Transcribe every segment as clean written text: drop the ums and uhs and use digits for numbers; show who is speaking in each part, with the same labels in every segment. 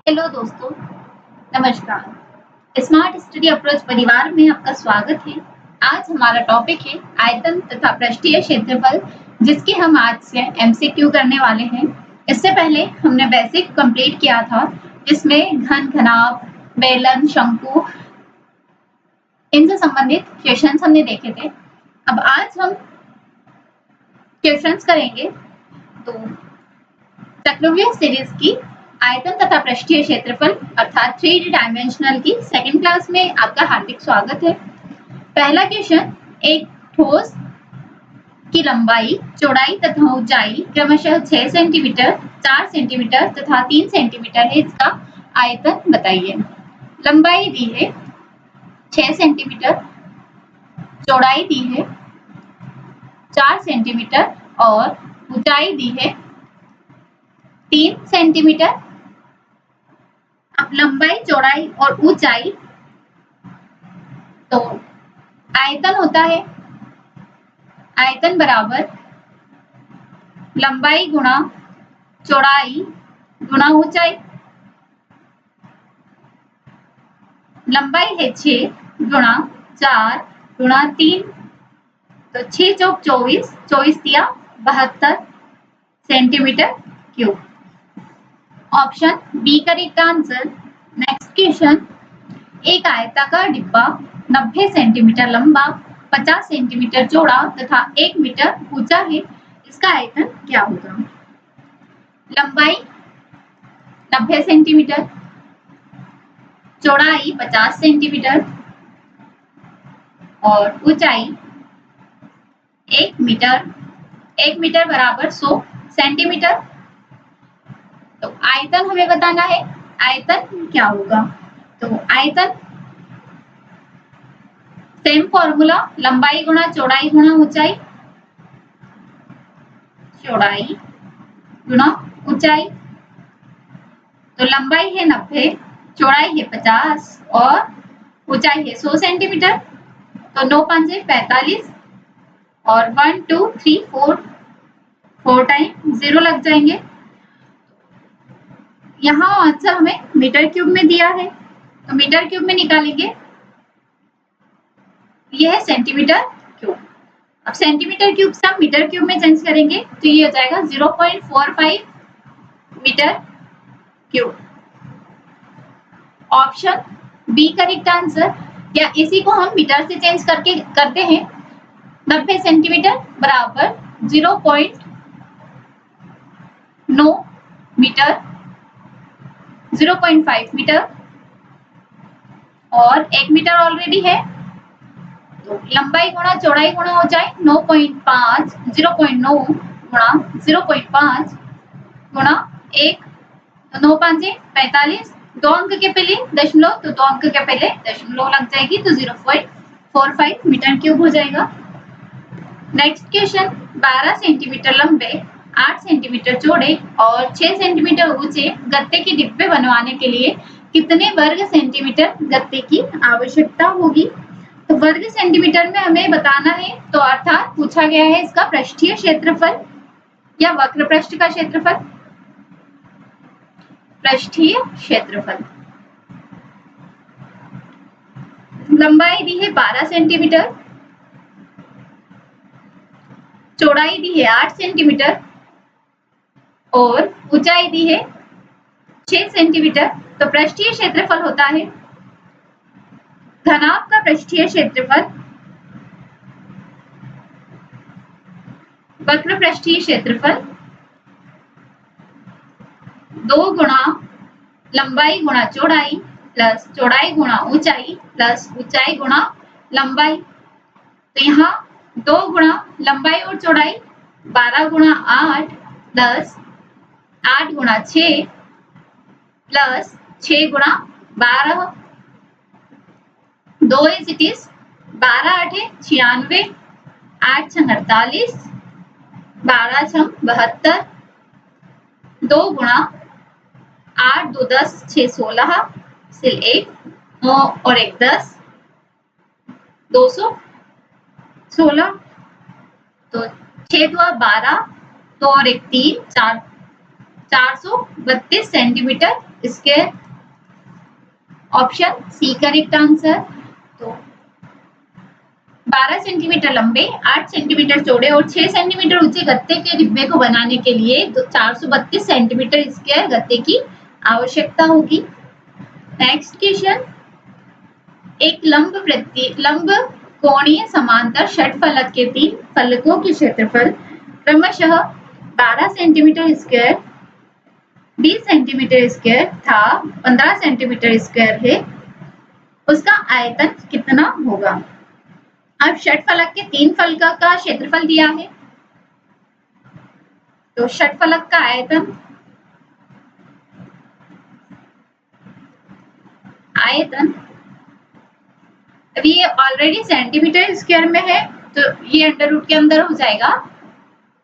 Speaker 1: Hello दोस्तों, नमस्कार। Smart study approach परिवार में आपका स्वागत है। आज हमारा टॉपिक है आयतन तथा पृष्ठीय क्षेत्रफल, जिसके हम आज से एमसीक्यू करने वाले हैं। इससे पहले हमने बेसिक कंप्लीट किया था, जिसमें घन, घनाभ, बेलन, शंकु इनसे संबंधित क्वेश्चंस हमने देखे थे। अब आज हम क्वेश्चंस करेंगे। तो चक्रव्यूह सीरीज की आयतन तथा पृष्ठीय क्षेत्रफल अर्थात 3D डायमेंशनल की सेकंड क्लास में आपका हार्दिक स्वागत है। पहला क्वेश्चन, एक ठोस की लंबाई, चौड़ाई तथा ऊंचाई क्रमशः 6 सेंटीमीटर, 4 सेंटीमीटर तथा 3 सेंटीमीटर है। इसका आयतन बताइए। लंबाई दी है 6 सेंटीमीटर, चौड़ाई दी है 4 सेंटीमीटर और ऊंचाई दी है 3 सेंटीमीटर। अब लंबाई, चौड़ाई और ऊंचाई, तो आयतन होता है आयतन बराबर लंबाई गुणा चौड़ाई गुणा ऊंचाई। लंबाई है 6 गुणा 4 गुणा 3, तो 6 चौक 24, 24 दिया 72 centimetre cube. Option B correct answer. Next question, एक आयताकार डिब्बा 90 सेंटीमीटर लंबा, 50 सेंटीमीटर चौड़ा तथा 1 मीटर ऊंचा है। इसका आयतन क्या होगा? लंबाई 90 सेंटीमीटर, चौड़ाई 50 सेंटीमीटर और ऊंचाई 1 मीटर। 1 मीटर बराबर 100 सेंटीमीटर। तो आयतन हमें बताना है, आयतन क्या होगा? तो आयतन सेम फॉर्मूला, लंबाई गुणा चौड़ाई गुणा ऊंचाई। चौड़ाई गुणा ऊंचाई, तो लंबाई है 90, चौड़ाई है 50 और ऊंचाई है 100 सेंटीमीटर। तो 9 5 45 और 1 2 3 4 टाइम 0 लग जाएंगे। यहाँ आंसर हमें मीटर क्यूब में दिया है, तो मीटर क्यूब में निकालेंगे। यह है सेंटीमीटर क्यूब। अब सेंटीमीटर क्यूब से हम मीटर क्यूब में चेंज करेंगे, तो ये हो जाएगा 0.45 metre cube. Option B correct answer. या इसी को हम मीटर से चेंज करके करते हैं। 90 सेंटीमीटर बराबर 0.9 मीटर, 0.5 मीटर और 1 मीटर ऑलरेडी है। तो लंबाई गुणा चौड़ाई गुणा ऊंचाई 9.5, 0.9 गुणा 0.5 गुणा 1, तो 9 5 45, 2 अंक के पहले दशमलव, तो 2 अंक के पहले दशमलव लग जाएगी, तो 0.45 मीटर क्यूब हो जाएगा। नेक्स्ट क्वेश्चन, 12 सेंटीमीटर लंबे, 8 सेंटीमीटर चौड़े और 6 सेंटीमीटर ऊंचे गत्ते के डिब्बे बनवाने के लिए कितने वर्ग सेंटीमीटर गत्ते की आवश्यकता होगी? तो वर्ग सेंटीमीटर में हमें बताना है, तो अर्थात पूछा गया है इसका पृष्ठीय क्षेत्रफल या वक्र पृष्ठ का क्षेत्रफल। पृष्ठीय क्षेत्रफल, लंबाई दी है 12 सेंटीमीटर, चौड़ाई दी है 8 सेंटीमीटर और ऊंचाई दी है 6 सेंटीमीटर। तो पृष्ठीय क्षेत्रफल होता है घनाभ का पृष्ठीय क्षेत्रफल वक्र पृष्ठीय क्षेत्रफल 2 गुणा लंबाई गुणा चौड़ाई प्लस चौड़ाई गुणा ऊंचाई प्लस ऊंचाई गुणा लंबाई। तो यहाँ 2 गुणा लंबाई और चौड़ाई 12 गुणा 8 प्लस 8 गुणा 6 प्लस 6 गुणा 12, 2 इज इट इज 12 8 96, 8 6 48, 12 6 72, 2 गुणा 8 2 10, 6 16, सिल 1 9 और 1 10, 216। तो 6 2 12, 2 और 1 3, 4 432 centimetre square. Option C correct answer. तो 12 सेंटीमीटर लंबे, 8 सेंटीमीटर चौड़े और 6 सेंटीमीटर ऊंचे गत्ते के डिब्बे को बनाने के लिए तो 432 सेंटीमीटर स्क्वायर गत्ते की आवश्यकता होगी। नेक्स्ट क्वेश्चन, एक लंब कोणीय समांतर षटफलक के 3 फलकों के क्षेत्रफल क्रमशः 12 सेंटीमीटर स्क्वायर, 20 सेंटीमीटर स्क्वायर था 15 सेंटीमीटर स्क्वायर है, उसका आयतन कितना होगा? अब षटफलक के 3 फलक का क्षेत्रफल दिया है, तो षटफलक का आयतन अब ये ऑलरेडी सेंटीमीटर स्क्वायर में है तो ये अंडर रूट के अंदर हो जाएगा।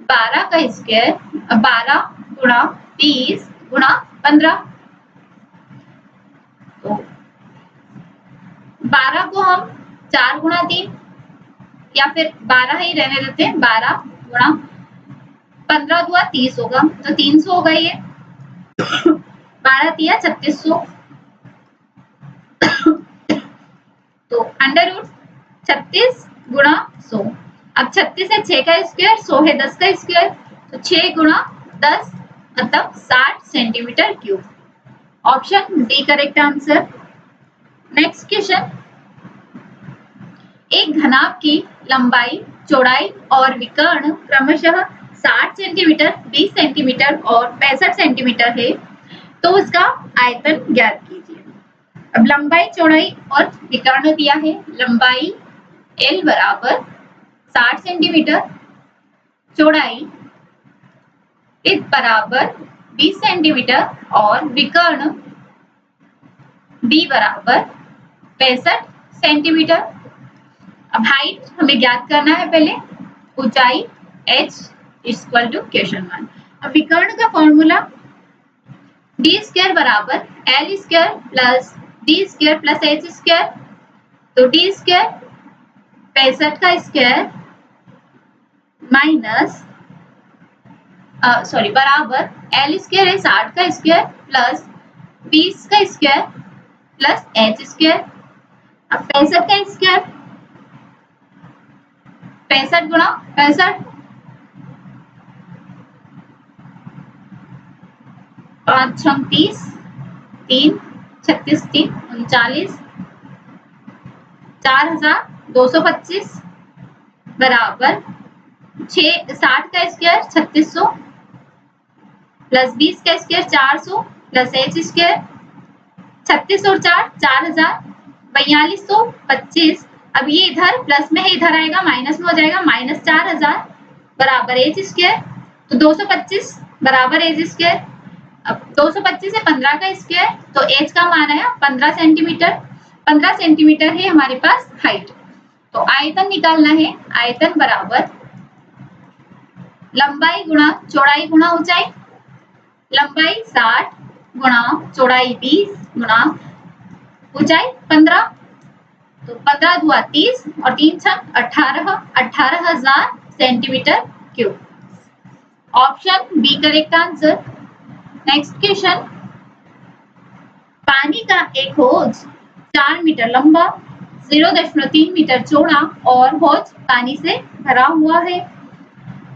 Speaker 1: 12 का स्क्वायर, 12 गुणा 20 गुणा 15, तो 12 को हम 4 गुणा 3 या फिर 12 ही रहने देते हैं, 12 गुणा 15 दुआ 30 होगा, तो 300 होगा ये। 12 तिया 3600, तो अंडर रूट 36 गुणा 100। अब 36 है 6 का स्क्वायर, 100 है 10 का स्क्वायर, तो 6 गुणा 10 मतलब 60 centimetre cube. Option D correct answer. Next question, एक घनाभ की लंबाई, चौड़ाई और विकर्ण क्रमशः 60 सेंटीमीटर, 20 सेंटीमीटर और 65 सेंटीमीटर है, तो उसका आयतन ज्ञात कीजिए। अब लंबाई, चौड़ाई और विकर्ण दिया है। लंबाई L बराबर 60 सेंटीमीटर, चौड़ाई इस बराबर 20 सेंटीमीटर और विकर्ण D बराबर 65 सेंटीमीटर। अब हाइट हमें ज्ञात करना है, पहले ऊंचाई h equal to question one. अब विकर्ण का फॉर्मूला d स्क्वायर बराबर l square plus d square plus h square, तो d स्क्वायर 65 का स्क्वायर माइनस बराबर l स्क्वायर है 60 का स्क्वायर प्लस 20 का स्क्वायर प्लस h स्क्वायर। अब 65 का स्क्वायर 65 गुणा 65, 5 छंग 30, 3 36 3 39, 4225 बराबर 60 का स्क्वायर 3600 प्लस 20 का स्क्वायर 400 प्लस h स्क्वायर, 36 और 4 4000, 4225। अब ये इधर प्लस में है, इधर आएगा माइनस में हो जाएगा, माइनस 4000 बराबर h स्क्वायर, तो 225 बराबर h स्क्वायर। अब 225 से 15 का स्क्वायर, तो h का मान आया 15 सेंटीमीटर। 15 सेंटीमीटर है हमारे पास हाइट, तो आयतन निकालना है। आयतन बराबर लंबाई गुणा चौड़ाई गुणा ऊंचाई। लंबाई 60 गुणा चौड़ाई 20 गुणा ऊंचाई 15, तो 15 दुआ 30 और 3 छक 18, 18,000 centimetre cube. Option B correct answer. Next question, पानी का एक हौज 4 मीटर लंबा, 0.3 मीटर चौड़ा और हौज पानी से भरा हुआ है।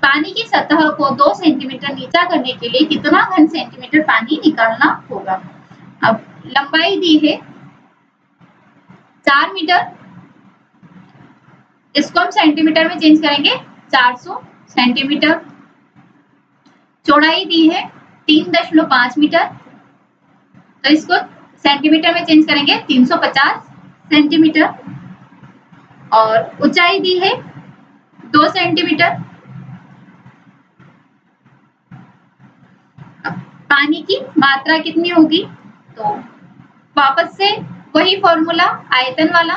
Speaker 1: पानी की सतह को 2 सेंटीमीटर नीचा करने के लिए कितना घन सेंटीमीटर पानी निकालना होगा? अब लंबाई दी है 4 मीटर, इसको हम सेंटीमीटर में चेंज करेंगे 400 सेंटीमीटर। चौड़ाई दी है 3.5 मीटर, तो इसको सेंटीमीटर में चेंज करेंगे 350 सेंटीमीटर। और ऊंचाई दी है 2 सेंटीमीटर। पानी की मात्रा कितनी होगी? तो वापस से वही फॉर्मूला आयतन वाला,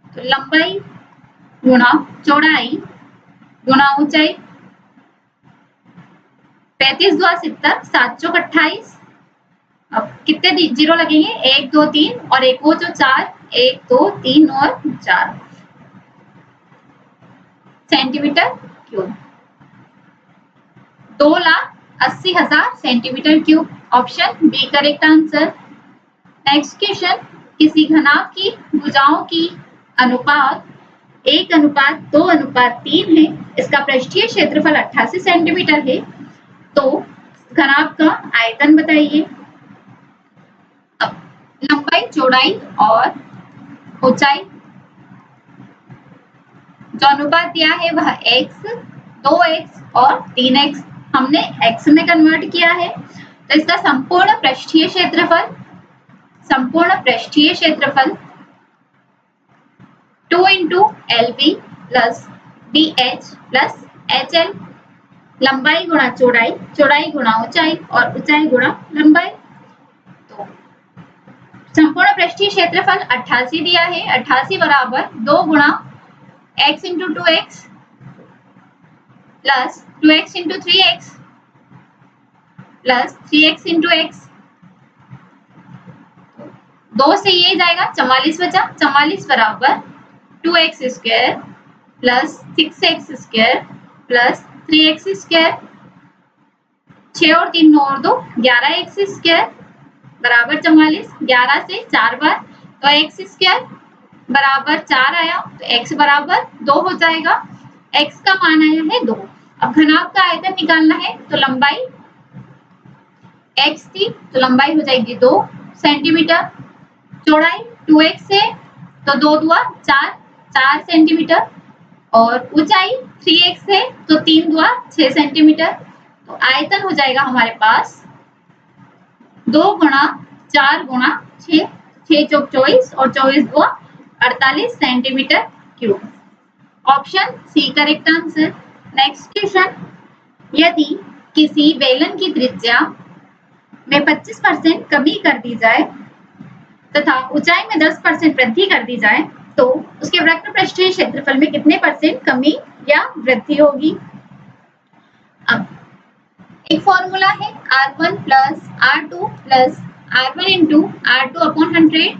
Speaker 1: तो लंबाई गुणा चौड़ाई गुणा ऊंचाई, 35 दुआ 70, 7 चौक 28। अब कितने जीरो लगेंगे? 1 2 3 और एक वो जो 4, 1 2 3 और 4 centimetre cube. 80,000 centimetre cube. Option B correct answer. Next question, किसी घनाभ की भुजाओं की अनुपात 1:2:3 है। इसका पृष्ठीय क्षेत्रफल 88 सेंटीमीटर है। तो घनाभ का आयतन बताइए। अब लंबाई, चौड़ाई और ऊंचाई जो अनुपात दिया है वह x, 2x और 3x हमने x में कन्वर्ट किया है। तो इसका संपूर्ण पृष्ठीय क्षेत्रफल 2 into LB plus BH plus HL, लंबाई गुणा चौड़ाई, चौड़ाई गुणा ऊंचाई और ऊंचाई गुणा लंबाई। तो संपूर्ण पृष्ठीय क्षेत्रफल 88 दिया है। 88 बराबर 2 गुणा x into 2x plus 2x into 3x plus 3x into x। 2 से ये जाएगा, 44 बचा। 44 बराबर 2x square plus 6x square plus 3x square. 6 और 3 9 और 2 11x स्क्वायर बराबर 44। 11 से 4 बार तो x स्क्वायर बराबर 4 आया, तो x बराबर 2 हो जाएगा। x का मान आया है 2। अब घनाभ का आयतन निकालना है, तो लंबाई x थी तो लंबाई हो जाएगी 2 सेंटीमीटर। चौड़ाई 2x है तो 2 दूआ 4 सेंटीमीटर और ऊंचाई 3x है तो 3 दूआ 6 सेंटीमीटर। तो आयतन हो जाएगा हमारे पास 2 गुणा 4 गुणा 6, 6 चौक 24 और 24 दूआ 48 centimetre cube. Option C correct answer. Next question, यदि किसी बेलन की त्रिज्या में 25% कमी कर दी जाए तथा ऊंचाई में 10% वृद्धि कर दी जाए तो उसके वक्र पृष्ठीय क्षेत्रफल में कितने % कमी या वृद्धि होगी। अब एक फॉर्मूला है R1 plus R2 plus R1 into R2 upon 100।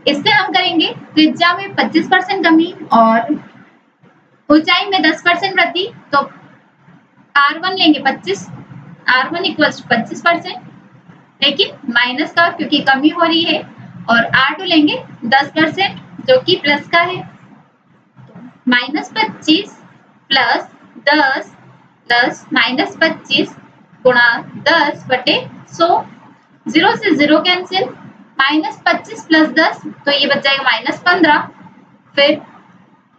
Speaker 1: इससे हम करेंगे त्रिज्या में 25% कमी और ऊंचाई में 10% वृद्धि। तो R1 लेंगे 25, R1 इक्वल्स 25%, लेकिन माइनस का क्योंकि कमी हो रही है, और R2 लेंगे 10% जो कि प्लस का है। तो -25 प्लस 10 प्लस -25 गुणा 10 बटे 100। 0 से 0 कैंसिल, -25 प्लस 10 तो ये बच जाएगा -15। फिर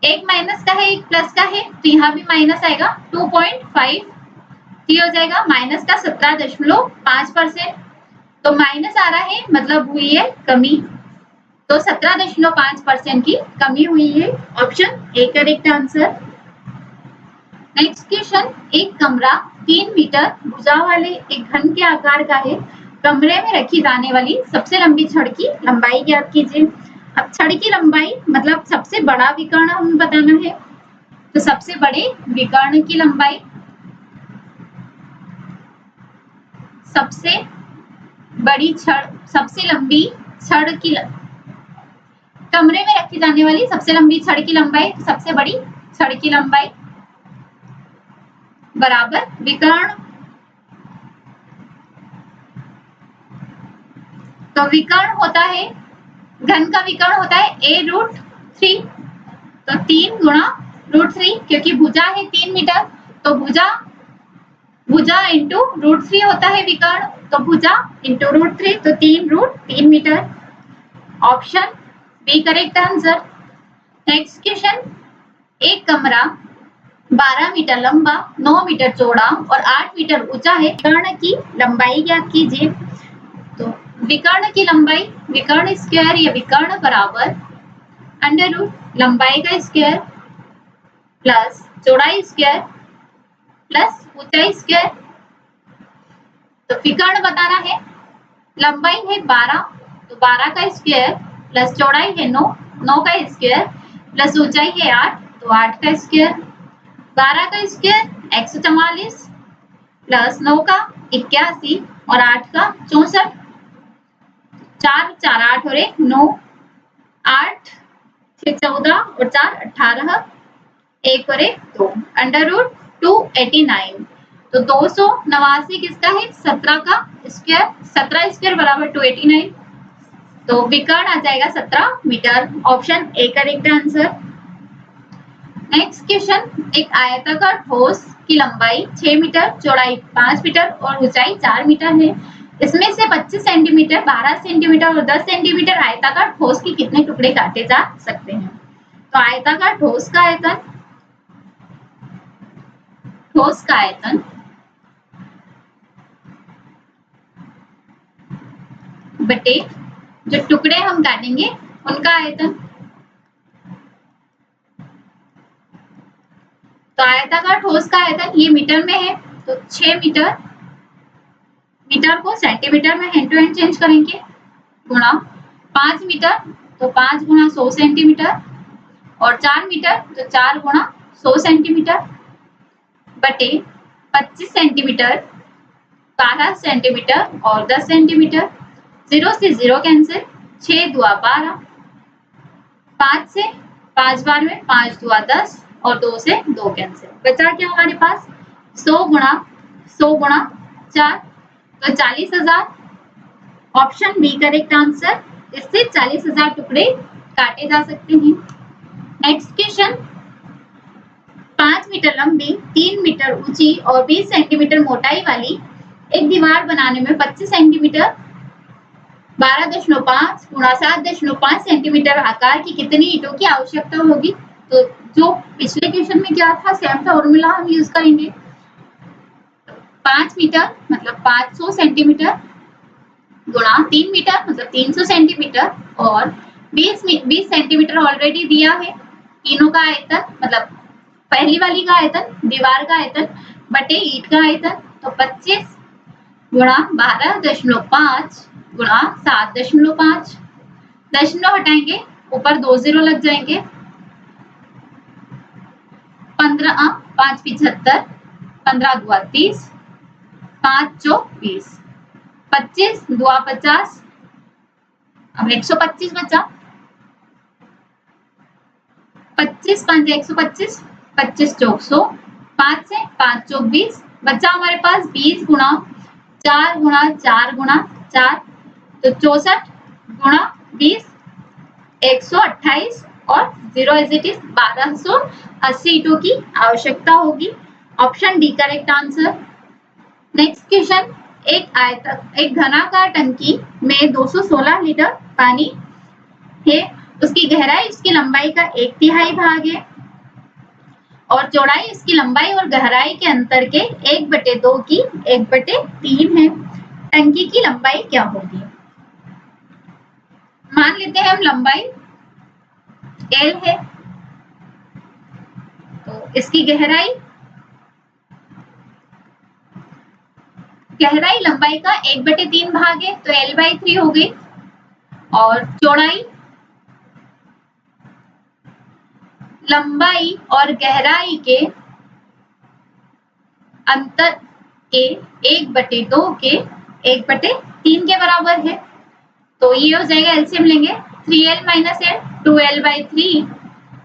Speaker 1: एक माइनस का है एक प्लस का है तो यहाँ भी माइनस आएगा 2.5, ये हो जाएगा माइनस का 17.5%। तो माइनस आ रहा है मतलब हुई है कमी, तो 17.5% की कमी हुई है। Option A correct answer. Next question, एक कमरा 3 मीटर भुजा वाले एक घन के आकार का है। कमरे में रखी जाने वाली सबसे लंबी छड़ की लंबाई ज्ञात कीजिए। अब छड़ की लंबाई मतलब सबसे बड़ा विकर्ण हमें बताना है, तो सबसे बड़े विकर्ण की लंबाई, सबसे बड़ी छड़, सबसे लंबी छड़ की कमरे में रखी जाने वाली सबसे लंबी छड़ की लंबाई, सबसे बड़ी छड़ की लंबाई बराबर विकर्ण। तो विकर्ण होता है, घन का विकर्ण होता है a√3। तो 3 गुणा √3, क्योंकि भुजा है 3 मीटर तो भुजा इंटू √3 होता है विकर्ण, तो भुजा इंटू √3 तो 3√3 metre. Option B correct answer. Next question, एक कमरा 12 मीटर लंबा, 9 मीटर चौड़ा और 8 मीटर ऊंचा है। विकर्ण की लंबाई ज्ञात कीजिए। तो विकर्ण की लंबाई, विकर्ण स्क्वायर या विकर्ण बराबर √ लंबाई का स्क्वायर प्लस चौड़ाई स्क्वायर प्लस ऊंचाई स्क्वायर। तो विकर्ण बताना है, लंबाई है 12 तो 12 का स्क्वायर प्लस चौड़ाई है 9, 9 का स्क्वायर प्लस ऊंचाई है 8 तो 8 का स्क्वायर। 12 का स्क्वायर 144 प्लस 9 का 81 और 8 का 64। 4 4 8 और 1 9, 8 6 14 और 4 18, 1 और 1 2, √289। तो 289 किसका है? 17 का स्क्वायर, 17 स्क्वायर बराबर 289, तो विकर्ण आ जाएगा 17 metre. Option A correct answer. Next question, एक आयताकार ठोस की लंबाई 6 मीटर, चौड़ाई 5 मीटर और ऊंचाई 4 मीटर है। इसमें से 25 सेंटीमीटर, 12 सेंटीमीटर और 10 सेंटीमीटर आयताकार ठोस के कितने टुकड़े काटे जा सकते हैं? तो आयताकार ठोस का आयतन, बटे जो टुकड़े हम काटेंगे उनका आयतन। तो आयताकार ठोस का आयतन ये मीटर में है, तो 6 मीटर, मीटर को सेंटीमीटर में हैंड टू हैंड चेंज करेंगे, गुणा 5 मीटर, तो 5 गुणा 100 सेंटीमीटर, और 4 मीटर तो 4 गुणा 100 सेंटीमीटर, बटे 25 सेंटीमीटर, 12 सेंटीमीटर और 10 सेंटीमीटर। 0 से 0 कैंसिल, 6 दुआ 12, 5 से 5 बार में 5 दुआ 10 और 2 से 2 कैंसिल, बचा क्या हमारे पास? 100 गुणा 4, तो 40,000। Option B correct answer. इससे 40,000 टुकड़े काटे जा सकते हैं। नेक्स्ट क्वेश्चन, 5 मीटर लंबी, 3 मीटर ऊंची और 20 सेंटीमीटर मोटाई वाली एक दीवार बनाने में 25 सेंटीमीटर, 12.5 गुणा 7.5 सेंटीमीटर आकार की कितनी ईंटों की आवश्यकता होगी? तो जो पिछले क्वेश्चन में क्या था, सेम फॉर्मूला हम यूज करेंगे। 5 मीटर मतलब 500 सेंटीमीटर, गुणा 3 मीटर मतलब 300 सेंटीमीटर, और 20 सेंटीमीटर ऑलरेडी दिया है। तीनों का आयतन मतलब पहली वाली का आयतन, दीवार का आयतन बटे ईंट का आयतन, तो 25 गुणा 12.5 गुणा 7.5, दशमलव हटाएंगे, ऊपर 2 जीरो लग जाएंगे, 15, 5 75, 15 दुआ 30, 5 चौक 20, 25 दुआ 50, अब 125 बचा, 25 5 125, 25 चौक 100, 5 से 5 चौक 20, बचा हमारे पास 20 गुणा 4 गुणा 4 गुणा 4, तो 64 गुणा 20, 128 और 0 एज इट इज 1280 ईंटों की आवश्यकता होगी। Option D correct answer. Next question, एक घनाकार टंकी में 216 लीटर पानी है, उसकी गहराई उसकी लंबाई का 1/3 भाग है और चौड़ाई उसकी लंबाई और गहराई के अंतर के 1/2 की 1/3 है। टंकी की लंबाई क्या होगी? मान लेते हैं हम लंबाई L है, तो इसकी गहराई लंबाई का 1/3 भाग है, तो L/3 हो गई, और चौड़ाई लंबाई और गहराई के अंतर के 1/2 के 1/3 के बराबर है, तो ये हो जाएगा, एलसीएम लेंगे 3L - L, 2L/3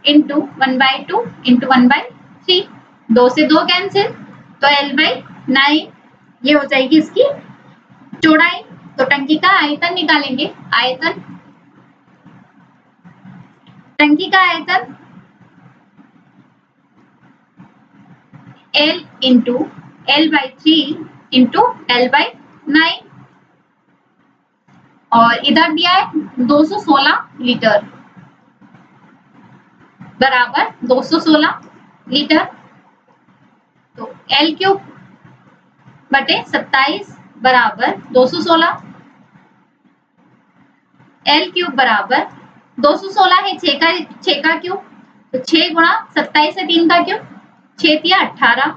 Speaker 1: into 1/2 into 1/3, 2 से 2 कैंसिल, तो L/9 ये हो जाएगी इसकी चौड़ाई। तो टंकी का आयतन निकालेंगे, टंकी का आयतन L into L/3 into L/9, और इधर दिया है 216 लीटर बराबर 216 लीटर, तो L³ बटे 27 बराबर 216, L³ बराबर 216 है 6 का क्यूब, तो 6 गुणा 27 से 3 का क्यूब, 6 तिया 18,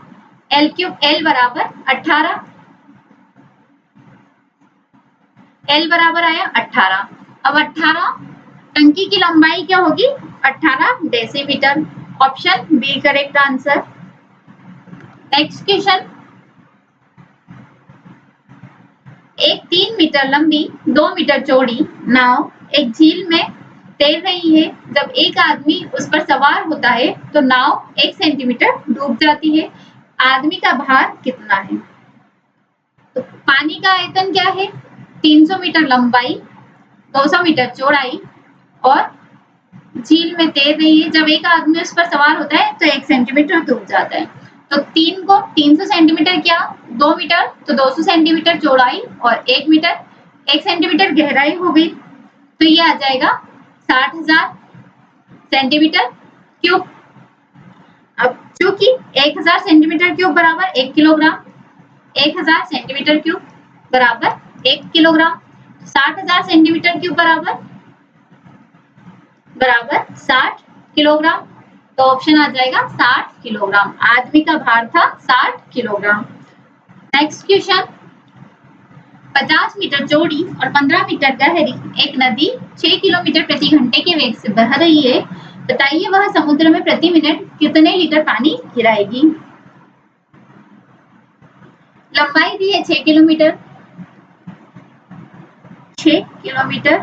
Speaker 1: L³ L बराबर 18, L बराबर आया 18। अब 18 टंकी की लंबाई क्या होगी? 18 decimetre. Option B correct answer. Next question, एक 3 मीटर लंबी 2 मीटर चौड़ी नाव एक झील में तैर रही है। जब एक आदमी उस पर सवार होता है तो नाव 1 सेंटीमीटर डूब जाती है। आदमी का भार कितना है। तो पानी का आयतन क्या है, 300 मीटर लंबाई, 200 मीटर चौड़ाई और झील में तैर रही है। जब एक आदमी उस पर सवार होता है तो 1 सेंटीमीटर डूब जाता है। तो 3 को 300 सेंटीमीटर क्या, 2 मीटर तो 200 सेंटीमीटर चौड़ाई और 1 मीटर 1 सेंटीमीटर गहराई हो गई। तो ये आ जाएगा 60,000 सेंटीमीटर क्यूब। अब चूंकि 1000 सेंटीमीटर क्यूब बराबर 1 किलोग्राम, 1000 सेंटीमीटर क्यूब बराबर 1 किलोग्राम, 60,000 सेंटीमीटर क्यूब बराबर 60 किलोग्राम। तो ऑप्शन आ जाएगा 60 किलोग्राम। आदमी का भार था 60 किलोग्राम। नेक्स्ट क्वेश्चन, 50 मीटर चौड़ी और 15 मीटर गहरी एक नदी 6 किलोमीटर प्रति घंटे के वेग से बह रही है। बताइए वह समुद्र में प्रति मिनट कितने लीटर पानी गिराएगी। लंबाई दी है 6 किलोमीटर, 6 किलोमीटर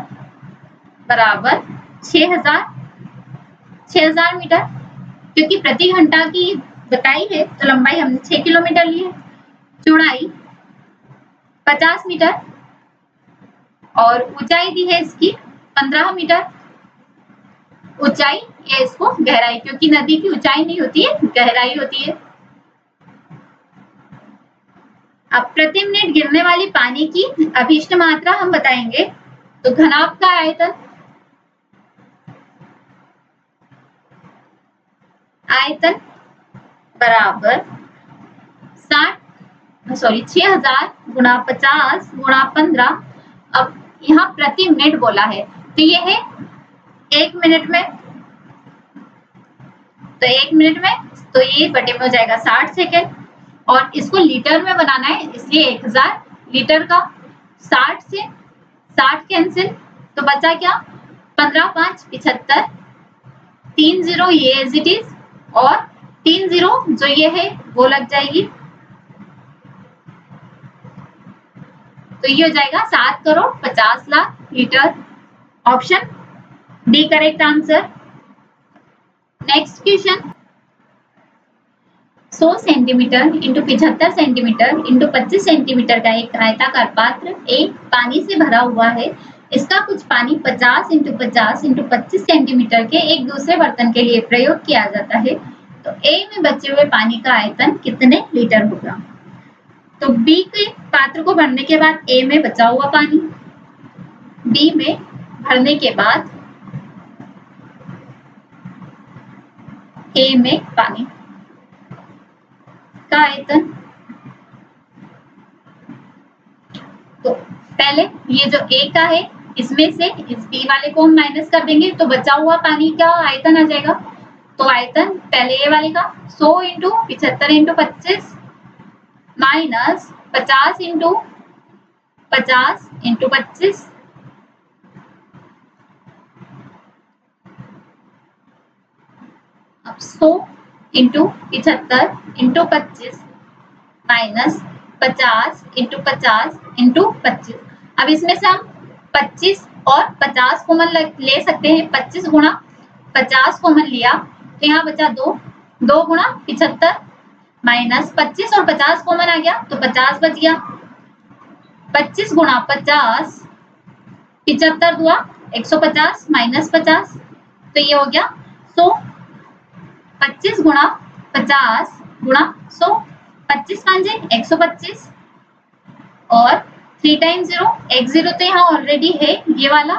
Speaker 1: बराबर 6000 मीटर, क्योंकि प्रति घंटा की बताई है तो लंबाई हमने 6 किलोमीटर ली है। चौड़ाई 50 मीटर और ऊंचाई दी है इसकी 15 मीटर। ऊंचाई या इसको गहराई, क्योंकि नदी की ऊंचाई नहीं होती है, गहराई होती है। अब प्रति मिनट गिरने वाली पानी की अभीष्ट मात्रा हम बताएंगे। तो घनाभ का आयतन, आयतन बराबर 6000 गुणा 50 गुणा 15। अब यहाँ प्रति मिनट बोला है तो ये है 1 मिनट में, तो 1 मिनट में तो ये बटे में हो जाएगा 60 सेकेंड और इसको लीटर में बनाना है इसलिए 1000 लीटर का। 60 से 60 कैंसिल तो बचा क्या, 15 5 75, 3 0 ये एज इट इज और 3 0 जो ये है वो लग जाएगी। तो ये हो जाएगा 7 crore 50 lakh litre. Option D correct answer. Next question, 100 centimetre into 75 centimetre into 25 centimetre का एक आयताकार पात्र ए पानी से भरा हुआ है। इसका कुछ पानी 50 इंटू 50 इंटू 25 सेंटीमीटर के एक दूसरे बर्तन के लिए प्रयोग किया जाता है। तो ए में बचे हुए पानी का आयतन कितने लीटर होगा। तो बी के पात्र को भरने के बाद ए में बचा हुआ पानी, बी में भरने के बाद ए में पानी का आयतन। तो पहले ये जो ए का है इसमें से इस बी वाले को हम माइनस कर देंगे तो बचा हुआ पानी का आयतन आ जाएगा। तो आयतन पहले ए वाले का 100 into 75 into 25 minus 50 into 50 into 25 अब 100 into 75 into 25 minus 50 into 50 into 25। अब इसमें से हम 25 और 50 कॉमन ले सकते हैं। 25 गुणा 50 कॉमन लिया तो यहाँ बचा 2 गुणा 75 माइनस 25 और 50 कॉमन आ गया तो 50 बच गया। 25 गुणा 50 75 हुआ 150 माइनस 50 तो ये हो गया 100। 25 गुणा 50 गुणा 100, 25 पांजे 125 और 3 टाइम 0 एक 0 तो यहाँ ऑलरेडी है ये वाला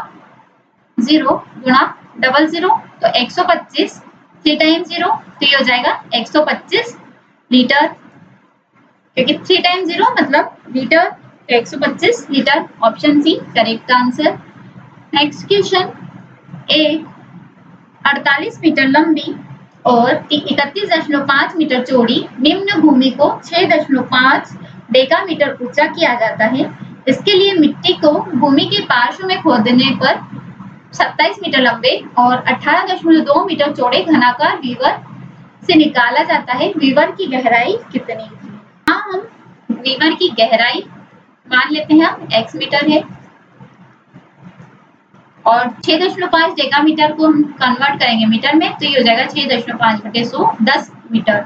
Speaker 1: 0 गुणा 00 तो 125, 3 टाइम 0 तो ये हो जाएगा 125 लीटर, क्योंकि 3 टाइम 0 मतलब litre, 125 litre. Option C correct answer. Next question, एक 48 मीटर लंबी और 31.5 मीटर चौड़ी निम्न भूमि को 6.5 डेकामीटर ऊंचा किया जाता है। इसके लिए मिट्टी को भूमि के पार्श्व में खोदने पर 27 मीटर लंबे और 18.2 मीटर चौड़े घनाकार वीवर से निकाला जाता है। वीवर की गहराई कितनी है। हाँ, हम वीवर की गहराई मान लेते हैं हम x मीटर है और 6.5 डेकामीटर को हम कन्वर्ट करेंगे मीटर में तो ये हो जाएगा 6.5 बटे 100 10 मीटर।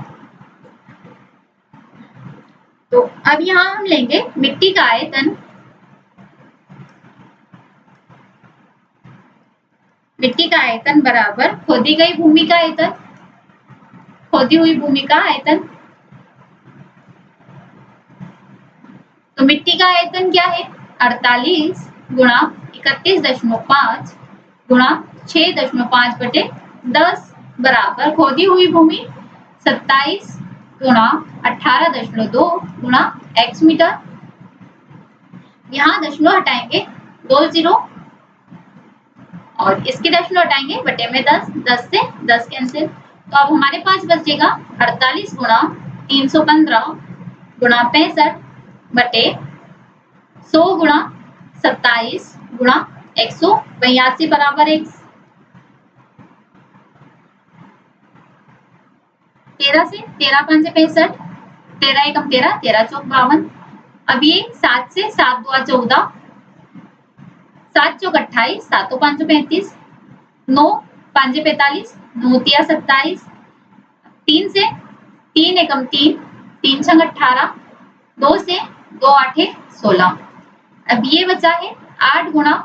Speaker 1: तो अब यहाँ हम लेंगे मिट्टी का आयतन। मिट्टी का आयतन बराबर खोदी गई भूमि का आयतन, खोदी हुई भूमि का आयतन। तो मिट्टी का आयतन क्या है? 48 गुणा 31.5 गुणा 6.5 बटे 10 बराबर खोदी हुई भूमि 27 गुणा 18.2 गुणा x मीटर। यहाँ दशमलव हटाएंगे 2 जीरो और इसके दशमलव हटाएंगे बटे में 10, 10 से 10 कैंसिल। तो अब हमारे पास बचेगा 48 गुणा 315 गुणा 65 बटे 100 गुणा 27 गुणा 182 बराबर x। 13 से 13 5 65, 13 एकम 13, 13 चौक 52। अब ये 7 से 7 2 14, 7 चौक 28, 7 5 35, 9 5 45, 9 तिया 27, 3 से 3 एकम 3, 3 छंग 18, 2 से 2 8 16। अब ये बचा है 8 गुणा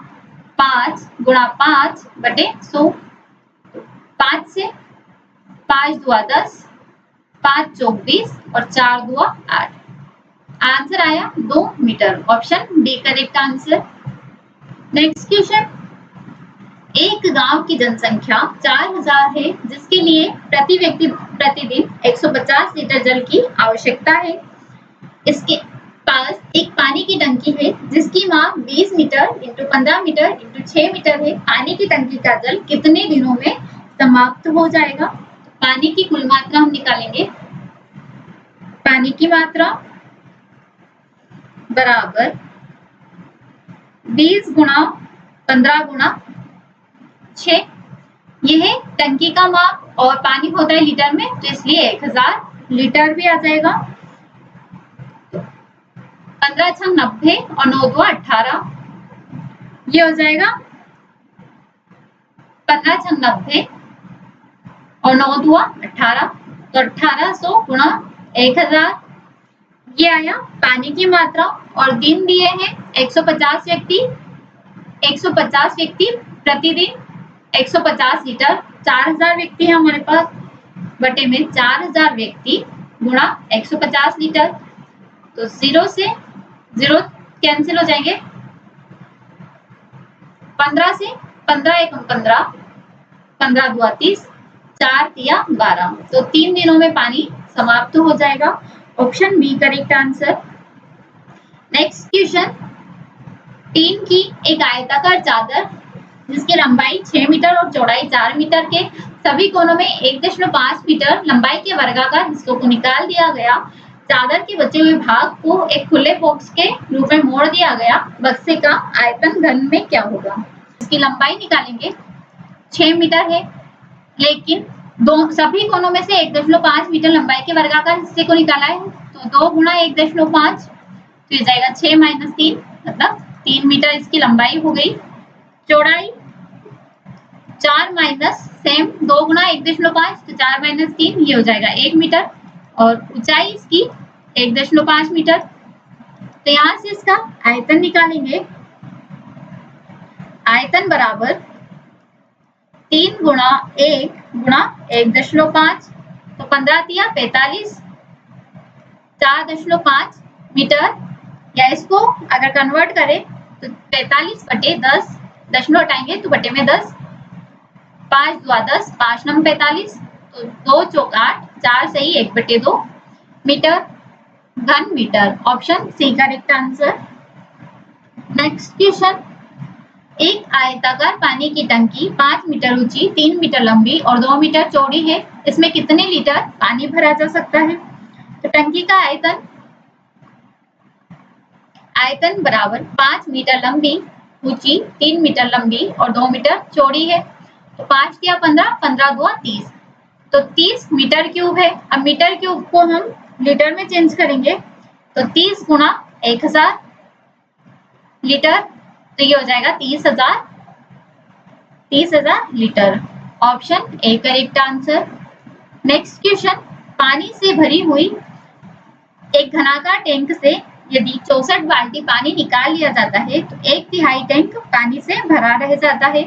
Speaker 1: 5 गुणा 5 बटे 100। 5 से 5 दुआ 10, 5 चौक 20 और 4 दुआ 8। आंसर आया 2 metre. Option D correct answer. Next question, एक गांव की जनसंख्या 4000 है जिसके लिए प्रति व्यक्ति प्रतिदिन 150 लीटर जल की आवश्यकता है। इसके पास एक पानी की टंकी है जिसकी माप 20 metre into 15 metre into 6 metre है। पानी की टंकी का जल कितने दिनों में समाप्त हो जाएगा? पानी की कुल मात्रा हम निकालेंगे। पानी की मात्रा बराबर 20 गुणा 15 गुणा 6। यह टंकी का माप और पानी होता है लीटर में, तो इसलिए 1000 लीटर भी आ जाएगा। 15 छंग 90 और 9 दुआ 18, ये हो जाएगा 15 छंग 90 और 9 दुआ 18, तो 1800 गुणा 1000, ये आया पानी की मात्रा। और दिन दिए हैं 150 व्यक्ति, 150 व्यक्ति प्रतिदिन 150 लीटर, 4000 व्यक्ति है हमारे पास, बटे में 4000 व्यक्ति गुणा 150 लीटर। तो 0 से 0 कैंसिल हो जाएंगे। 15 से 15 एकम 15, 15 दुआ 30, 4 तिया 12, तो 3 दिनों में पानी समाप्त हो जाएगा। Option B correct answer. Next question, tin की एक आयताकार चादर जिसकी लंबाई 6 मीटर और चौड़ाई 4 मीटर के सभी कोनों में 1.5 मीटर लंबाई के वर्गाकार हिस्सों को निकाल दिया गया। चादर के बचे हुए भाग को एक खुले बॉक्स के रूप में मोड़ दिया गया। बक्से का आयतन घन में क्या होगा? इसकी लंबाई निकालेंगे, 6 मीटर है, लेकिन सभी कोनों में से 1.5 मीटर लंबाई के वर्गाकार हिस्से को निकाला है, तो 2 गुणा 1.5, तो ये जाएगा 6 माइनस 3, मतलब 3 मीटर इसकी लंबाई हो गई। चौड़ाई 4 माइनस सेम 2 गुणा 1.5, तो 4 माइनस 3, ये हो जाएगा 1 मीटर। और ऊंचाई इसकी 1.5 मीटर। तो यहाँ से इसका आयतन निकालेंगे। आयतन बराबर 3 गुणा 1 गुणा 1.5, तो 15 तिया 45, 4.5 मीटर, या इसको अगर कन्वर्ट करें तो 45 बटे 10, दशमलव हटाएंगे तो बटे में 10, 5 दुआ 10, 5 नम 45, तो 2 चौक 8, 4 सही 1 बटे 2 मीटर, घन metre. Option C correct answer. Next question, एक आयताकार पानी की टंकी 5 मीटर ऊंची, 3 मीटर लंबी और 2 मीटर चौड़ी है। इसमें कितने लीटर पानी भरा जा सकता है? तो टंकी का आयतन बराबर 5 मीटर लंबी ऊंची, 3 मीटर लंबी और 2 मीटर चौड़ी है। तो 5 या 15, 15 दुआ 30, तो 30 मीटर क्यूब है। अब मीटर क्यूब को हम लीटर में चेंज करेंगे, तो 30 गुणा 1000 लीटर, तो ये हो जाएगा 30,000 litre. Option A correct answer. Next question, पानी से भरी हुई एक घनाकार टैंक से यदि 64 बाल्टी पानी निकाल लिया जाता है तो 1/3 टैंक पानी से भरा रह जाता है।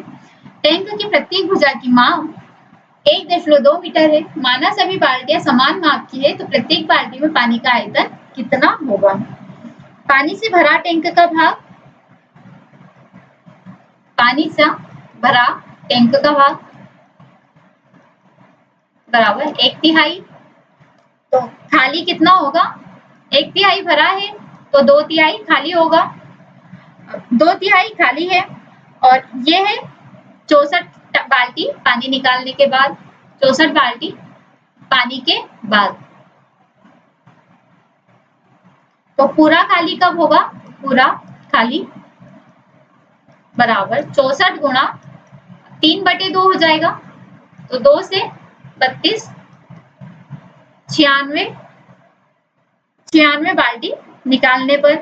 Speaker 1: टैंक की प्रत्येक भुजा की माप 1.2 मीटर है। माना सभी बाल्टियां समान माप की है तो प्रत्येक बाल्टी में पानी का आयतन कितना होगा? पानी से भरा टैंक का भाग, पानी से भरा टैंक का भाग बराबर 1/3। तो खाली कितना होगा? 1/3 भरा है तो 2/3 खाली होगा। 2/3 खाली है और ये है 64 बाल्टी पानी निकालने के बाद, 64 बाल्टी पानी के बाद। तो पूरा खाली कब होगा? पूरा खाली बराबर 64 गुणा 3/2 हो जाएगा। तो 2 से 32, 96 बाल्टी निकालने पर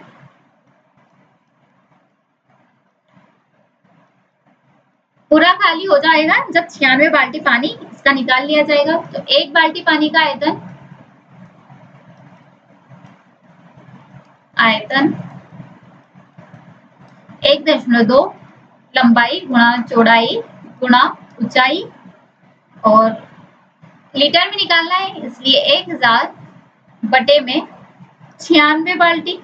Speaker 1: पूरा खाली हो जाएगा जब 96 बाल्टी पानी इसका निकाल लिया जाएगा। तो एक बाल्टी पानी का आयतन 1.2 लंबाई गुणा चौड़ाई गुणा ऊंचाई, और लीटर में निकालना है इसलिए 1000 बटे में 96 बाल्टी।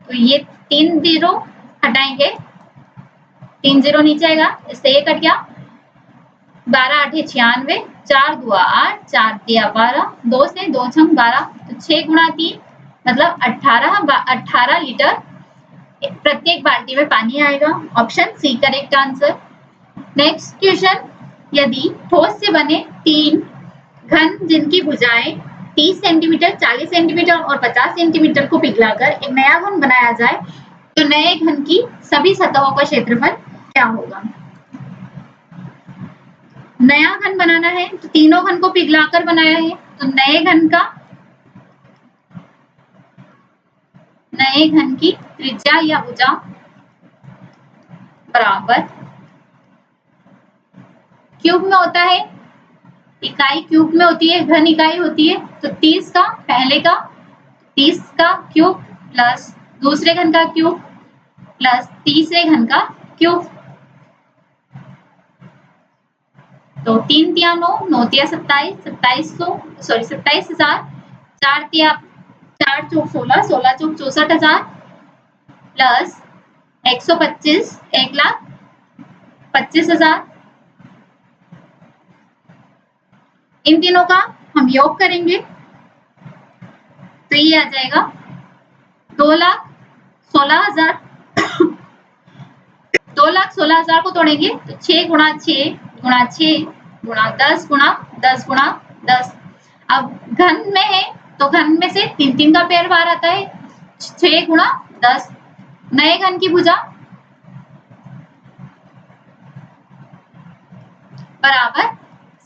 Speaker 1: तो ये 3 जीरो हटाएंगे, 3 जीरो नीचे आएगा, इससे ये कट गया। 12 8 96, 4 2 8, 4 3 12, 2 से 2 6 12, तो 6 गुणा 3 मतलब 18 लीटर प्रत्येक बाल्टी में पानी आएगा। Option C correct answer. Next question, यदि ठोस से बने 3 घन जिनकी भुजाएं 30 सेंटीमीटर, 40 सेंटीमीटर और 50 सेंटीमीटर को पिघलाकर एक नया घन बनाया जाए तो नए घन की सभी सतहों का क्षेत्रफल क्या होगा? नया घन बनाना है तो तीनों घन को पिघलाकर बनाया है, तो नए घन की त्रिज्या या भुजा बराबर क्यूब में होता है, इकाई क्यूब में होती है, घन इकाई होती है। तो 30 का पहले का 30 का क्यूब प्लस दूसरे घन का क्यूब प्लस तीसरे घन का क्यूब। तो 3 तिया 9, 9 तिया 27, 27,000, 4 तिया 4 चौक 16, 16 चौक 64,000 प्लस 125, 1,25,000। इन तीनों का हम योग करेंगे तो ये आ जाएगा 2,16,000। 2,16,000 को तोड़ेंगे तो 6 गुणा 6 गुणा 6 गुणा 10 गुणा 10 गुणा 10। अब घन में है तो घन में से 3 का पेयर बाहर आता है, 6 गुणा 10। नए घन की भुजा बराबर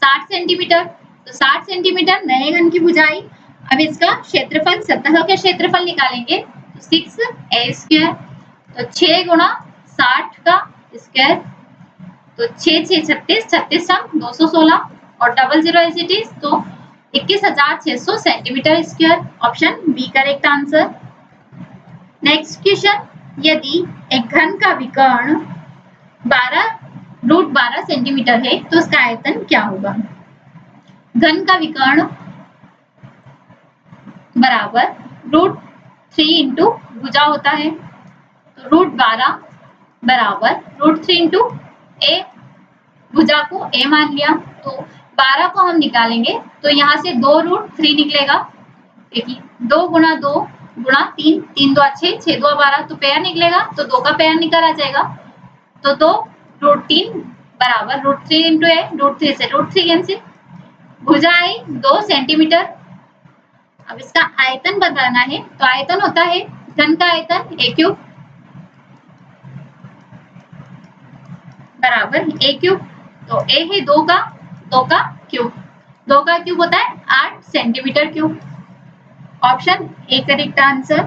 Speaker 1: 60 सेंटीमीटर, तो 60 सेंटीमीटर नए घन की भुजाई। अब इसका क्षेत्रफल, सतह के क्षेत्रफल निकालेंगे तो 6a², तो 6 गुणा 60 का स्क्वायर, तो 6 6 36, 36 सम 216 और double zero as it is, तो 21,600 centimetre square. Option B correct answer. Next question, यदि एक घन का विकर्ण 12 सेंटीमीटर है तो उसका आयतन क्या होगा? घन का विकर्ण बराबर √3 इंटू भुजा होता है, तो √12 बराबर √3 इंटू ए, भुजा को ए मान लिया। तो 12 को हम निकालेंगे तो यहाँ से 2 √3 निकलेगा, देखिए 2 गुणा 2 गुणा 3, 3 2 6, 6 2 12, तो पेयर निकलेगा, तो 2 का पेयर निकल आ जाएगा। तो 2 √3 बराबर √3 इंटू ए, √3 से √3 कैंसिल, भुजा आई 2 सेंटीमीटर। अब इसका आयतन बताना है तो आयतन होता है घन का आयतन a³ बराबर a³, तो a है 2 का क्यूब, 2 का क्यूब होता है 8 centimetre cube. Option A correct answer.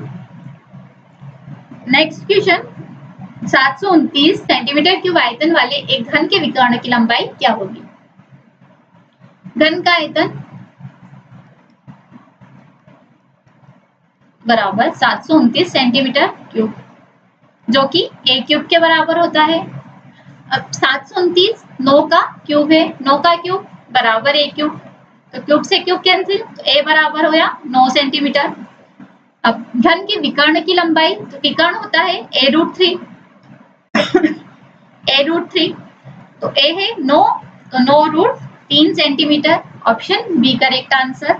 Speaker 1: Next question, 729 centimetre cube आयतन वाले एक घन के विकर्ण की लंबाई क्या होगी? घन का आयतन बराबर 729 सेंटीमीटर क्यूब, जो कि a क्यूब के बराबर होता है। अब 729 9 का क्यूब है, 9 का क्यूब बराबर a क्यूब, तो क्यूब से क्यूब कैंसिल, तो a बराबर हो गया 9 सेंटीमीटर। अब घन के विकर्ण की लंबाई, तो विकर्ण होता है a√3 a√3, तो a है 9, तो 9√3 centimetre, option B correct answer.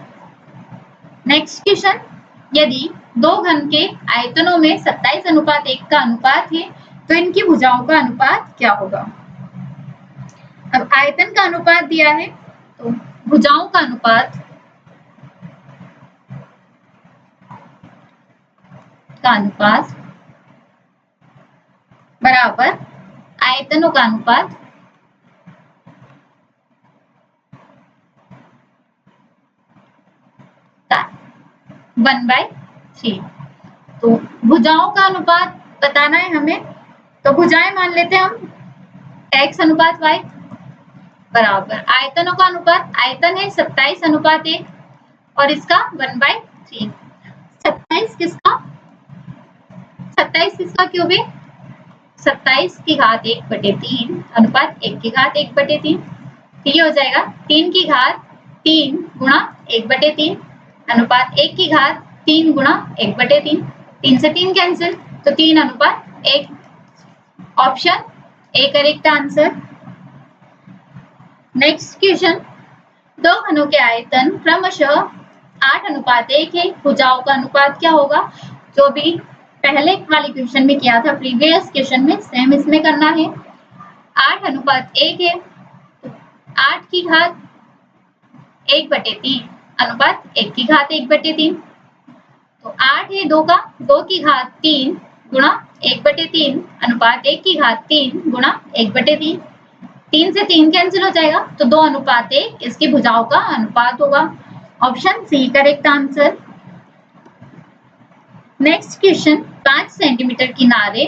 Speaker 1: Next question, यदि दो घन के आयतनों में 27:1 का अनुपात है तो इनकी भुजाओं का अनुपात क्या होगा। अब आयतन का अनुपात दिया है, तो भुजाओं का अनुपात बराबर आयतनों का अनुपात का 1/3। तो भुजाओं का अनुपात बताना है हमें, तो भुजाएं मान लेते हैं हम x अनुपात y बराबर आयतनों का अनुपात, आयतन है 27:1 और इसका 1/3। 27 किसका क्यूब है, 27 की घात 1/3 अनुपात 1 की घात 1/3, तो ये हो जाएगा 3 की घात 3 गुणा 1/3 अनुपात 1 की घात 3 गुणा 1/3, 3 से 3 कैंसिल, तो 3 अनुपात 1, option A correct answer. Next question, दो घनों के आयतन क्रमशः 8:1 है, भुजाओं का अनुपात क्या होगा। जो भी पहले वाले क्वेश्चन में किया था, प्रीवियस क्वेश्चन में, सेम इसमें करना है। 8:1 है, 8 की घात 1/3 अनुपात 1 की घात 1/3, तो 8 है 2 का, 2 की घात 3 गुणा 1/3 अनुपात 1 की घात 3 गुणा 1/3, 3 से 3 कैंसिल हो जाएगा, तो 2 अनुपात 1 इसकी भुजाओं का अनुपात होगा, option C correct answer. Next question, 5 centimetre किनारे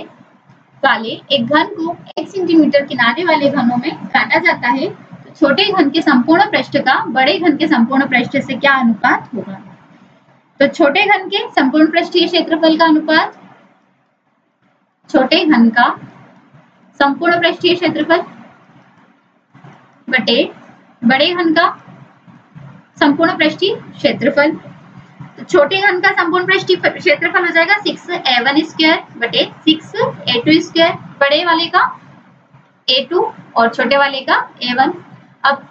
Speaker 1: वाले एक घन को 1 सेंटीमीटर किनारे वाले घनों में काटा जाता है, तो छोटे घन के संपूर्ण पृष्ठ का बड़े घन के संपूर्ण पृष्ठ से क्या अनुपात होगा। तो छोटे घन के संपूर्ण पृष्ठीय क्षेत्रफल का अनुपात, छोटे घन का संपूर्ण पृष्ठीय क्षेत्रफल बटे बड़े घन का संपूर्ण पृष्ठीय क्षेत्रफल, तो छोटे घन का संपूर्ण पृष्ठीय क्षेत्रफल हो जाएगा 6a1² बटे 6a2², बड़े वाले का a2 और छोटे वाले का a1। अब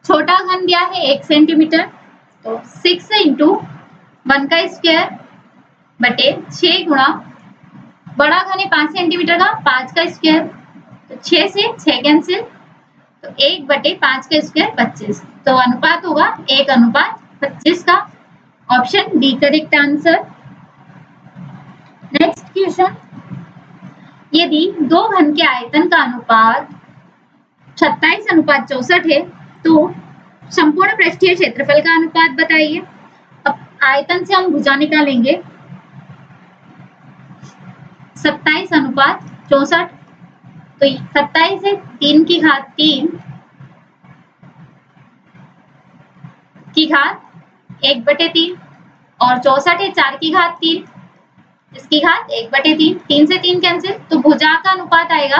Speaker 1: छोटा घन दिया है 1 सेंटीमीटर, तो 6 × 1 का स्क्वायर बटे 6 गुणा बड़ा घन है 5 सेंटीमीटर का, 5 का स्क्वायर, तो 6 से 6 कैंसिल, तो 1/5 का स्क्वायर 25, तो अनुपात होगा 1:25 का, option D correct answer. Next question, यदि दो घन के आयतन का अनुपात 27:64 है तो संपूर्ण पृष्ठीय क्षेत्रफल का अनुपात बताइए। अब आयतन से हम भुजा निकालेंगे, 27:64, तो 27 है 3 की घात 3 की घात 1/3 और 64 है 4 की घात 3 इसकी घात 1/3, 3 से 3 कैंसिल, तो भुजा का अनुपात आएगा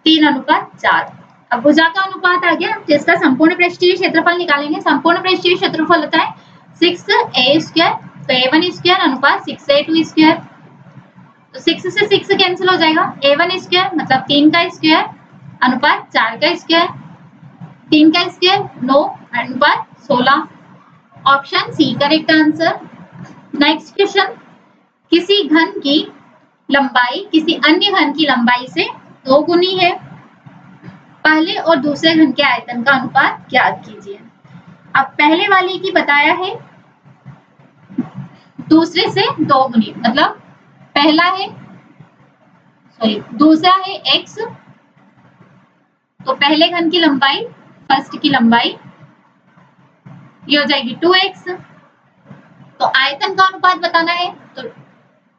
Speaker 1: 3:4। अब भुजा का अनुपात आ गया, जिसका संपूर्ण पृष्ठीय क्षेत्रफल निकालेंगे। संपूर्ण पृष्ठीय क्षेत्रफल होता है 6a², तो a1² अनुपात 6a2², तो 6 से 6 कैंसिल हो जाएगा, a1² मतलब 3 का स्क्वायर अनुपात 4 का स्क्वायर, 3 का स्क्वायर 9 अनुपात 16, option C correct answer. Next question, किसी घन की लंबाई किसी अन्य घन की लंबाई से 2 गुनी है, पहले और दूसरे घन के आयतन का अनुपात ज्ञात कीजिए। अब पहले वाले की बताया है दूसरे से 2 गुनी, मतलब पहला है दूसरा है x, तो पहले घन की लंबाई, फर्स्ट की लंबाई ये हो जाएगी 2x, तो आयतन का अनुपात बताना है, तो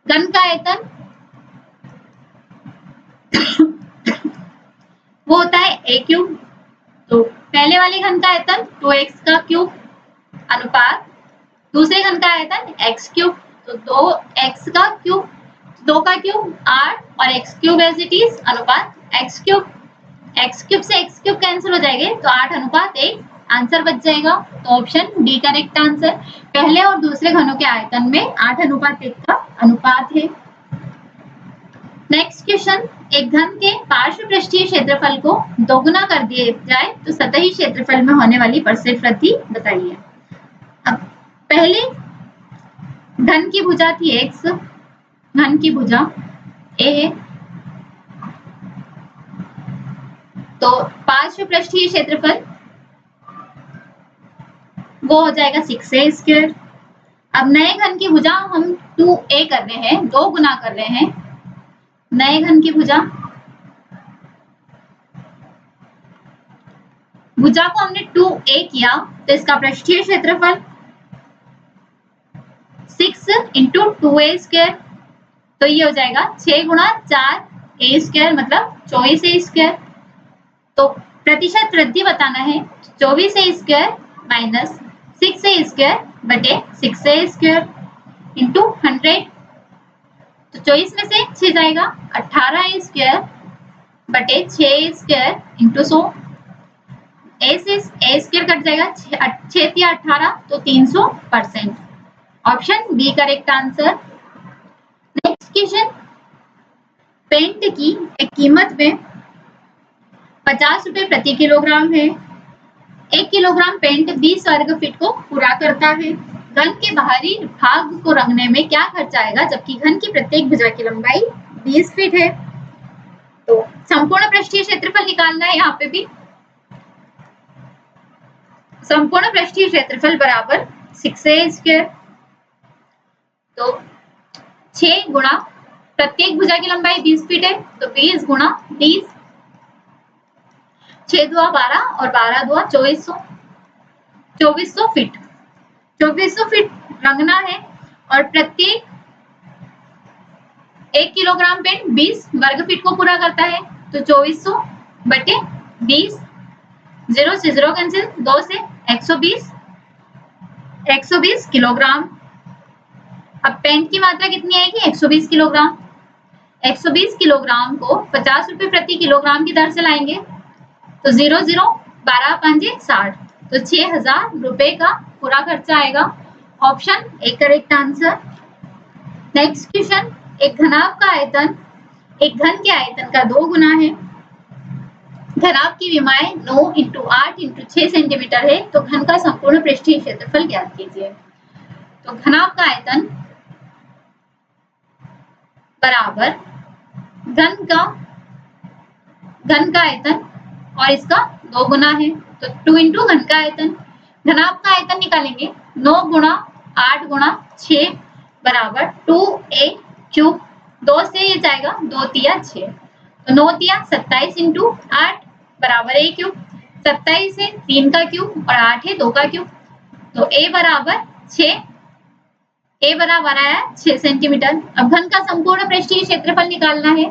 Speaker 1: घन का आयतन वो होता है a³, तो पहले वाले घन का आयतन 2x का क्यूब अनुपात दूसरे घन का आयतन x क्यूब, तो 2x का क्यूब, 2 का क्यूब 8 और x cube as it is अनुपात x क्यूब। x क्यूब से x क्यूब कैंसिल हो जाएंगे तो 8 अनुपात 1 आंसर बच जाएगा। तो ऑप्शन डी करेक्ट आंसर। पहले और दूसरे घनों के आयतन में 8 अनुपात 1 का अनुपात है। नेक्स्ट क्वेश्चन, एक घन के पार्श्व पृष्ठीय क्षेत्रफल को दोगुना कर दिया जाए तो सतही क्षेत्रफल में होने वाली परसेंट वृद्धि बताइए। अब पहले घन की भुजा थी x, घन की भुजा a है, तो पार्श्व पृष्ठीय क्षेत्रफल वो हो जाएगा 6a स्क्वायर। अब नए घन की भुजा हम 2a कर रहे हैं, 2 गुना कर रहे हैं नए घन की भुजा को हमने 2a किया तो इसका पृष्ठीय क्षेत्रफल 6 इंटू 2a स्क्वायर, तो ये हो जाएगा 6 गुणा 4a स्क्वायर मतलब 24a स्क्वायर। तो प्रतिशत वृद्धि बताना है, 24a square minus 6a square बटे 6a स्क्वायर इंटू 100, तो 24 में से 6 जाएगा 18a स्क्वायर बटे 6a स्क्वायर इंटू 100, a से a स्क्वायर कट जाएगा, 6 या 18 तो 300%। Option B correct answer. Next question, paint की एक कीमत में 50 रुपए प्रति किलोग्राम है। 1 किलोग्राम पेंट 20 वर्ग फीट को पूरा करता है। घन के बाहरी भाग को रंगने में क्या खर्च आएगा जबकि घन की प्रत्येक भुजा की लंबाई 20 फीट है। तो संपूर्ण पृष्ठीय क्षेत्रफल निकालना है, यहाँ पे भी संपूर्ण पृष्ठीय क्षेत्रफल बराबर 6a स्क्वायर, तो 6 गुणा प्रत्येक भुजा की लंबाई 20 फीट है तो 20 गुणा 20, 6 दुआ 12 और 12 दुआ 2400 फीट, 2400 फीट रंगना है और प्रत्येक 1 किलोग्राम पेंट 20 वर्ग फीट को पूरा करता है, तो 2400 बटे 20, 0 से 0 कैंसिल, 2 से 120 किलोग्राम। अब पेंट की मात्रा कितनी आएगी 120 किलोग्राम। 120 किलोग्राम को 50 रुपए प्रति किलोग्राम की दर से लाएंगे तो 0 0 12 5 60, तो 6000 रुपए का पूरा खर्चा आएगा। Option A correct answer. Next question, एक घनाभ का आयतन एक घन के आयतन का 2 गुना है। घनाभ की विमाएं 9 इंटू 8 इंटू 6 सेंटीमीटर है, तो घन का संपूर्ण पृष्ठीय क्षेत्रफल ज्ञात कीजिए। तो घनाभ का आयतन बराबर घन का आयतन और इसका 2 गुना है, तो 2 इंटू घन का आयतन। घनाभ का आयतन निकालेंगे, 9 गुणा 8 गुणा 6 बराबर 2a क्यूब, 2 से ये जाएगा 2 तिया 6, तो 9 तिया 27 इंटू 8 बराबर a क्यूब, 27 से 3 का क्यूब और 8 है 2 का क्यूब, तो a बराबर 6, a बराबर आया 6 सेंटीमीटर। अब घन का संपूर्ण पृष्ठीय क्षेत्रफल निकालना है,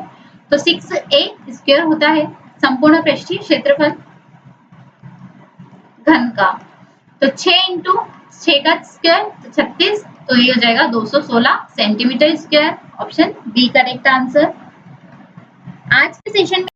Speaker 1: तो 6a स्क्वायर होता है संपूर्ण पृष्ठीय क्षेत्रफल घन का, तो 6 इंटू 6 का स्क्वायर तो 36, तो ये हो जाएगा 216 centimetre square. Option B correct answer. आज के सेशन में